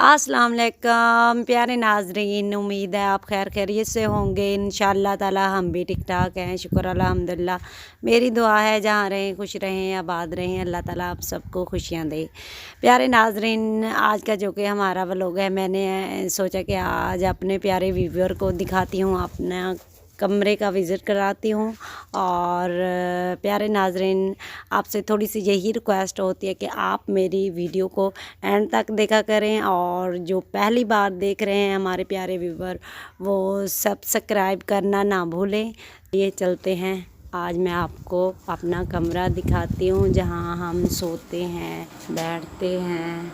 अस्सलाम वालेकुम प्यारे नाज़रीन, उम्मीद है आप खैर खैरियत से होंगे। इंशाअल्लाह ताला हम भी ठीक ठाक हैं, शुक्र अल्हम्दुलिल्लाह। मेरी दुआ है जहाँ रहें खुश रहें, आबाद रहें, अल्लाह ताला आप सबको खुशियाँ दे। प्यारे नाज़रीन, आज का जो कि हमारा व्लॉग है, मैंने सोचा कि आज अपने प्यारे व्यूअर को दिखाती हूँ, अपना कमरे का विज़िट कराती हूँ। और प्यारे नाज़रीन, आपसे थोड़ी सी यही रिक्वेस्ट होती है कि आप मेरी वीडियो को एंड तक देखा करें, और जो पहली बार देख रहे हैं हमारे प्यारे व्यूअर, वो सब्सक्राइब करना ना भूलें। ये चलते हैं, आज मैं आपको अपना कमरा दिखाती हूँ जहाँ हम सोते हैं, बैठते हैं।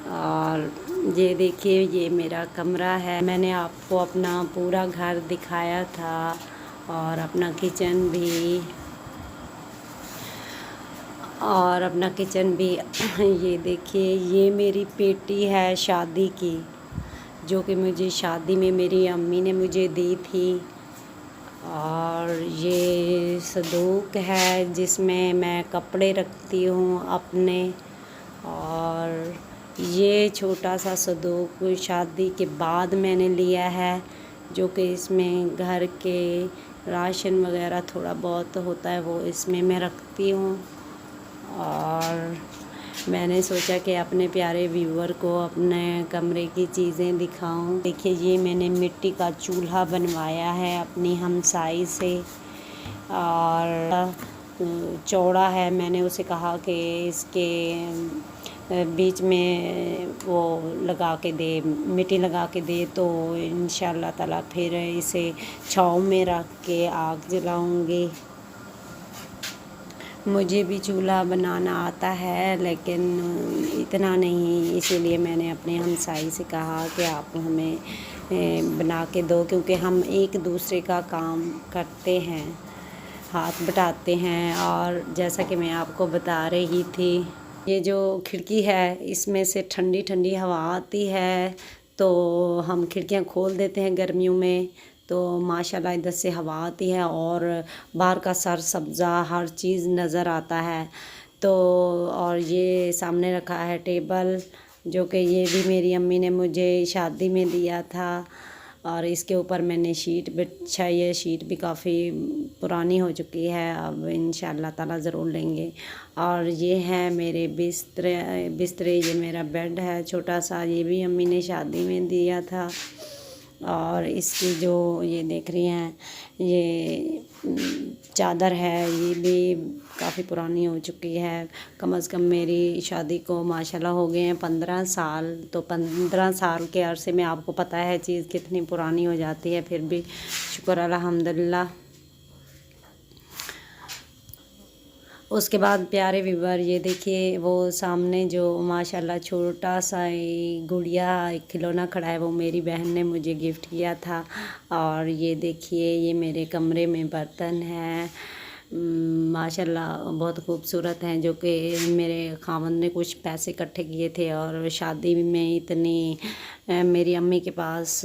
और ये देखिए, ये मेरा कमरा है। मैंने आपको अपना पूरा घर दिखाया था, और अपना किचन भी, ये देखिए, ये मेरी पेटी है शादी की, जो कि मुझे शादी में मेरी अम्मी ने मुझे दी थी। और ये संदूक है जिसमें मैं कपड़े रखती हूँ अपने। और ये छोटा सा संदूक शादी के बाद मैंने लिया है, जो कि इसमें घर के राशन वगैरह थोड़ा बहुत होता है, वो इसमें मैं रखती हूँ। और मैंने सोचा कि अपने प्यारे व्यूअर को अपने कमरे की चीज़ें दिखाऊं। देखिए, ये मैंने मिट्टी का चूल्हा बनवाया है अपनी हमसाई से, और चौड़ा है। मैंने उसे कहा कि इसके बीच में वो लगा के दे, मिट्टी लगा के दे, तो इंशाअल्लाह ताला फिर इसे छाँव में रख के आग जलाऊंगी। मुझे भी चूल्हा बनाना आता है, लेकिन इतना नहीं, इसीलिए मैंने अपने हमसाई से कहा कि आप हमें बना के दो, क्योंकि हम एक दूसरे का काम करते हैं, हाथ बटाते हैं। और जैसा कि मैं आपको बता रही थी, ये जो खिड़की है, इसमें से ठंडी ठंडी हवा आती है, तो हम खिड़कियां खोल देते हैं गर्मियों में, तो माशाल्लाह इधर से हवा आती है और बाहर का सर सब्ज़ा हर चीज़ नज़र आता है। तो और ये सामने रखा है टेबल, जो कि ये भी मेरी अम्मी ने मुझे शादी में दिया था। और इसके ऊपर मैंने शीट बिछाई है, शीट भी काफ़ी पुरानी हो चुकी है, अब इंशाअल्लाह ताला ज़रूर लेंगे। और ये है मेरे बिस्तरे, ये मेरा बेड है छोटा सा, ये भी अम्मी ने शादी में दिया था। और इसकी जो ये देख रही हैं, ये चादर है, ये भी काफ़ी पुरानी हो चुकी है। कम से कम मेरी शादी को माशाल्लाह हो गए हैं 15 साल। तो 15 साल के अरसे में आपको पता है चीज़ कितनी पुरानी हो जाती है, फिर भी शुक्र अल्हम्दुलिल्लाह। उसके बाद प्यारे व्यूअर, ये देखिए, वो सामने जो माशाल्लाह छोटा सा गुड़िया एक खिलौना खड़ा है, वो मेरी बहन ने मुझे गिफ्ट किया था। और ये देखिए, ये मेरे कमरे में बर्तन हैं, माशाल्लाह बहुत खूबसूरत हैं, जो कि मेरे खावंद ने कुछ पैसे इकट्ठे किए थे। और शादी में इतनी मेरी अम्मी के पास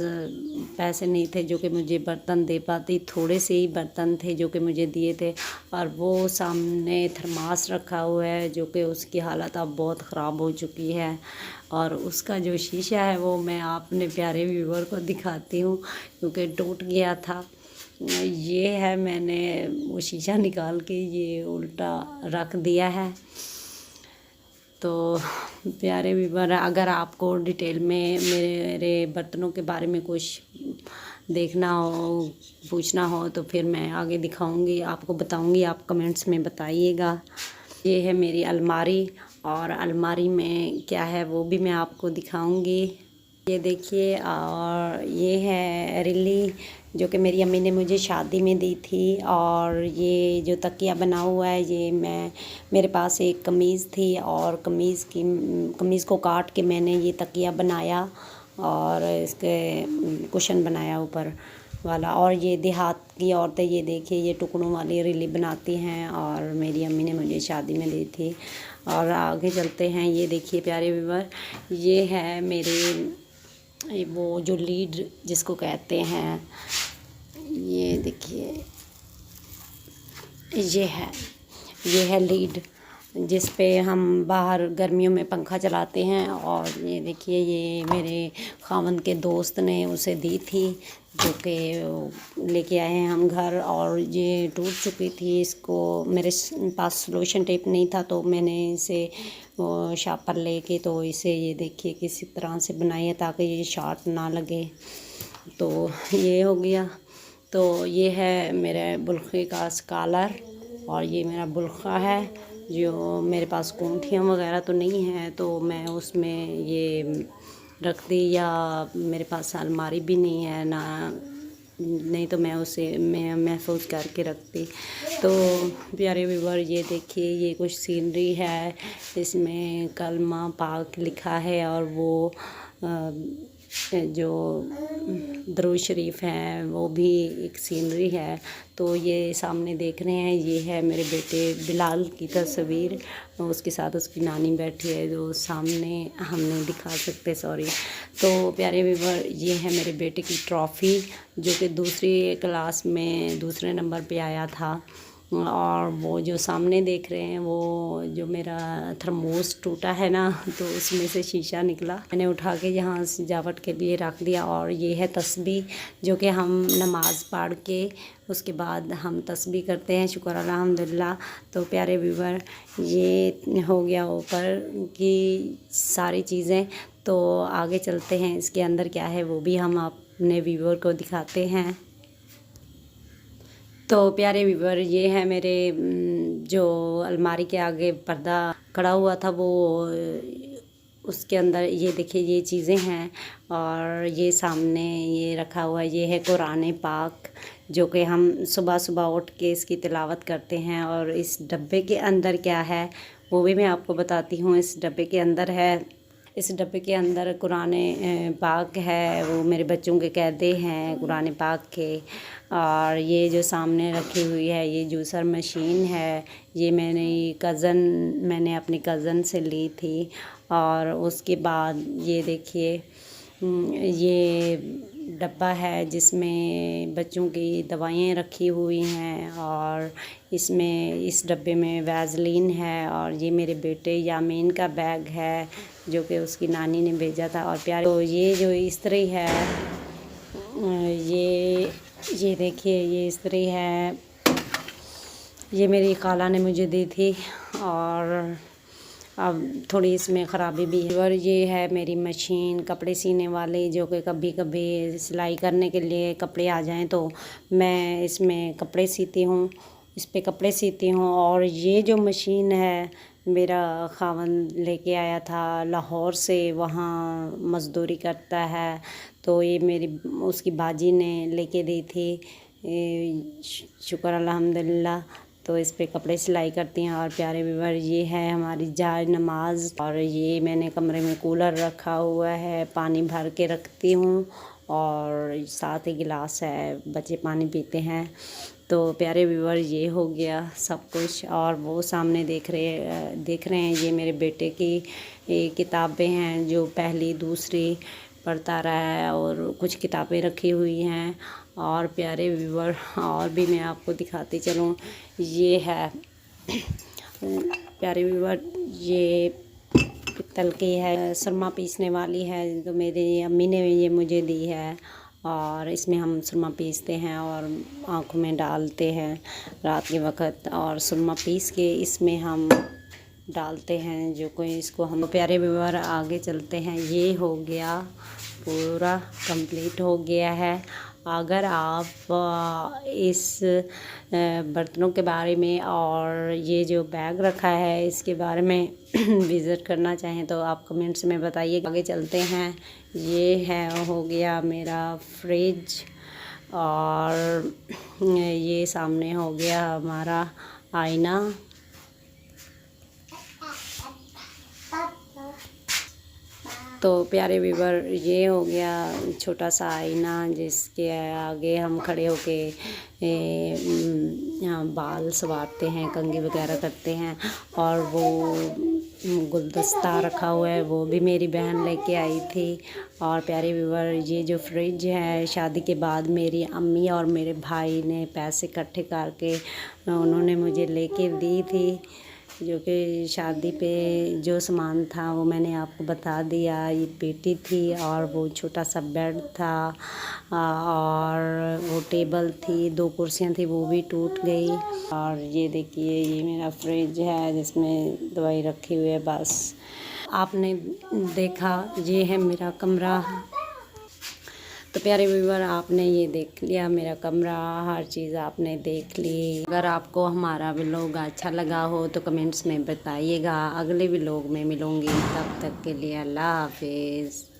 पैसे नहीं थे जो कि मुझे बर्तन दे पाती, थोड़े से ही बर्तन थे जो कि मुझे दिए थे। और वो सामने थर्मास रखा हुआ है, जो कि उसकी हालत अब बहुत ख़राब हो चुकी है। और उसका जो शीशा है, वो मैं अपने प्यारे व्यूअर को दिखाती हूँ, क्योंकि टूट गया था। ये है, मैंने वो शीशा निकाल के ये उल्टा रख दिया है। तो प्यारे व्यूअर, अगर आपको डिटेल में मेरे बर्तनों के बारे में कुछ देखना हो, पूछना हो, तो फिर मैं आगे दिखाऊंगी, आपको बताऊंगी, आप कमेंट्स में बताइएगा। ये है मेरी अलमारी, और अलमारी में क्या है वो भी मैं आपको दिखाऊंगी। ये देखिए, और ये है रिली, जो कि मेरी अम्मी ने मुझे शादी में दी थी। और ये जो तकिया बना हुआ है, ये मेरे पास एक कमीज़ थी, और कमीज़ को काट के मैंने ये तकिया बनाया, और इसके कुशन बनाया ऊपर वाला। और ये देहात की औरतें, ये देखिए, ये टुकड़ों वाली रिली बनाती हैं, और मेरी अम्मी ने मुझे शादी में दी थी। और आगे चलते हैं, ये देखिए प्यारे व्यूअर, ये है मेरे वो जो लीड जिसको कहते हैं, ये देखिए, ये है लीड। जिस पे हम बाहर गर्मियों में पंखा चलाते हैं। और ये देखिए, ये मेरे खावंद के दोस्त ने उसे दी थी, जो कि लेके आए हैं हम घर। और ये टूट चुकी थी, इसको मेरे पास सोल्यूशन टेप नहीं था, तो मैंने इसे शार्पर लेके तो इसे ये देखिए किसी तरह से बनाई है ताकि ये शार्प ना लगे। तो ये हो गया। तो ये है मेरे बुल्खे का स्कालर, और ये मेरा बुल्खा है। जो मेरे पास गुंथियाँ वगैरह तो नहीं है, तो मैं उसमें ये रख दी, या मेरे पास अलमारी भी नहीं है ना, नहीं तो मैं महफूज करके रखती। तो प्यारे व्यूअर, ये देखिए, ये कुछ सीनरी है, इसमें कलमा पाक लिखा है, और वो जो दरूद शरीफ है वो भी एक सीनरी है। तो ये सामने देख रहे हैं, ये है मेरे बेटे बिलाल की तस्वीर, उसके साथ उसकी नानी बैठी है, जो सामने हम नहीं दिखा सकते, सॉरी। तो प्यारे व्यूअर, ये है मेरे बेटे की ट्रॉफ़ी, जो कि दूसरी क्लास में दूसरे नंबर पे आया था। और वो जो सामने देख रहे हैं, वो जो मेरा थर्मोस टूटा है ना, तो उसमें से शीशा निकला, मैंने उठा के यहाँ सजावट के लिए रख दिया। और ये है तस्बीह, जो कि हम नमाज़ पढ़ के उसके बाद हम तस्बीह करते हैं, शुक्र अल्हम्दुलिल्लाह। तो प्यारे व्यूअर, ये हो गया ऊपर की सारी चीज़ें। तो आगे चलते हैं, इसके अंदर क्या है वो भी हम अपने व्यूअर को दिखाते हैं। तो प्यारे व्यूअर, ये है मेरे जो अलमारी के आगे पर्दा खड़ा हुआ था, वो उसके अंदर ये देखिए ये चीज़ें हैं। और ये सामने ये रखा हुआ है, ये है कुरान पाक, जो कि हम सुबह सुबह उठ के इसकी तिलावत करते हैं। और इस डब्बे के अंदर क्या है वो भी मैं आपको बताती हूँ। इस डब्बे के अंदर है, इस डब्बे के अंदर कुरान पाक है, वो मेरे बच्चों के कहते हैं कुरान पाक के। और ये जो सामने रखी हुई है, ये जूसर मशीन है, ये मैंने अपनी कज़न से ली थी। और उसके बाद ये देखिए, ये डब्बा है जिसमें बच्चों की दवाइयाँ रखी हुई हैं। और इस डब्बे में वैज़लीन है। और ये मेरे बेटे यामीन का बैग है, जो कि उसकी नानी ने भेजा था। और प्यारे, तो ये जो इस्त्री है, ये देखिए, ये इस्त्री है, ये मेरी खाला ने मुझे दी थी। और अब थोड़ी इसमें ख़राबी भी है। और ये है मेरी मशीन कपड़े सीने वाली, जो कि कभी कभी सिलाई करने के लिए कपड़े आ जाएं तो मैं इसमें कपड़े सीती हूँ, इस पे कपड़े सीती हूँ। और ये जो मशीन है, मेरा खावंद लेके आया था लाहौर से, वहाँ मज़दूरी करता है, तो ये मेरी उसकी बाजी ने लेके दी थी, शुक्र अल्हम्दुलिल्लाह। तो इस पे कपड़े सिलाई करती हैं। और प्यारे व्यूअर, ये है हमारी जाय नमाज। और ये मैंने कमरे में कूलर रखा हुआ है, पानी भर के रखती हूँ, और साथ ही गिलास है, बच्चे पानी पीते हैं। तो प्यारे व्यूअर, ये हो गया सब कुछ। और वो सामने देख रहे हैं, ये मेरे बेटे की किताबें हैं, जो पहली दूसरी पढ़ता रहा है, और कुछ किताबें रखी हुई हैं। और प्यारे व्यूअर, और भी मैं आपको दिखाती चलूँ, ये है प्यारे व्यूअर, ये पित्तल की है, सुरमा पीसने वाली है, तो मेरी अम्मी ने ये मुझे दी है। और इसमें हम सुरमा पीसते हैं और आँखों में डालते हैं रात के वक़्त, और सुरमा पीस के इसमें हम डालते हैं, जो कोई इसको हम। प्यारे व्यूअर, आगे चलते हैं। ये हो गया, पूरा कंप्लीट हो गया है। अगर आप इस बर्तनों के बारे में और ये जो बैग रखा है इसके बारे में विज़िट करना चाहें तो आप कमेंट्स में बताइए। आगे चलते हैं। ये है हो गया मेरा फ्रिज, और ये सामने हो गया हमारा आईना। तो प्यारे व्यूअर, ये हो गया छोटा सा आईना, जिसके आगे हम खड़े होके बाल संवारते हैं, कंघी वगैरह करते हैं। और वो गुलदस्ता रखा हुआ है, वो भी मेरी बहन लेके आई थी। और प्यारे व्यूअर, ये जो फ्रिज है, शादी के बाद मेरी अम्मी और मेरे भाई ने पैसे इकट्ठे करके उन्होंने मुझे लेके दी थी। जो कि शादी पे जो सामान था वो मैंने आपको बता दिया। ये पेटी थी और वो छोटा सा बेड था और वो टेबल थी, 2 कुर्सियाँ थी वो भी टूट गई। और ये देखिए ये मेरा फ्रिज है जिसमें दवाई रखी हुई है। बस आपने देखा ये है मेरा कमरा। तो प्यारे व्यूअर, आपने ये देख लिया मेरा कमरा, हर चीज़ आपने देख ली। अगर आपको हमारा व्लॉग अच्छा लगा हो तो कमेंट्स में बताइएगा। अगले व्लॉग में मिलूँगी, तब तक के लिए अल्लाह हाफिज़।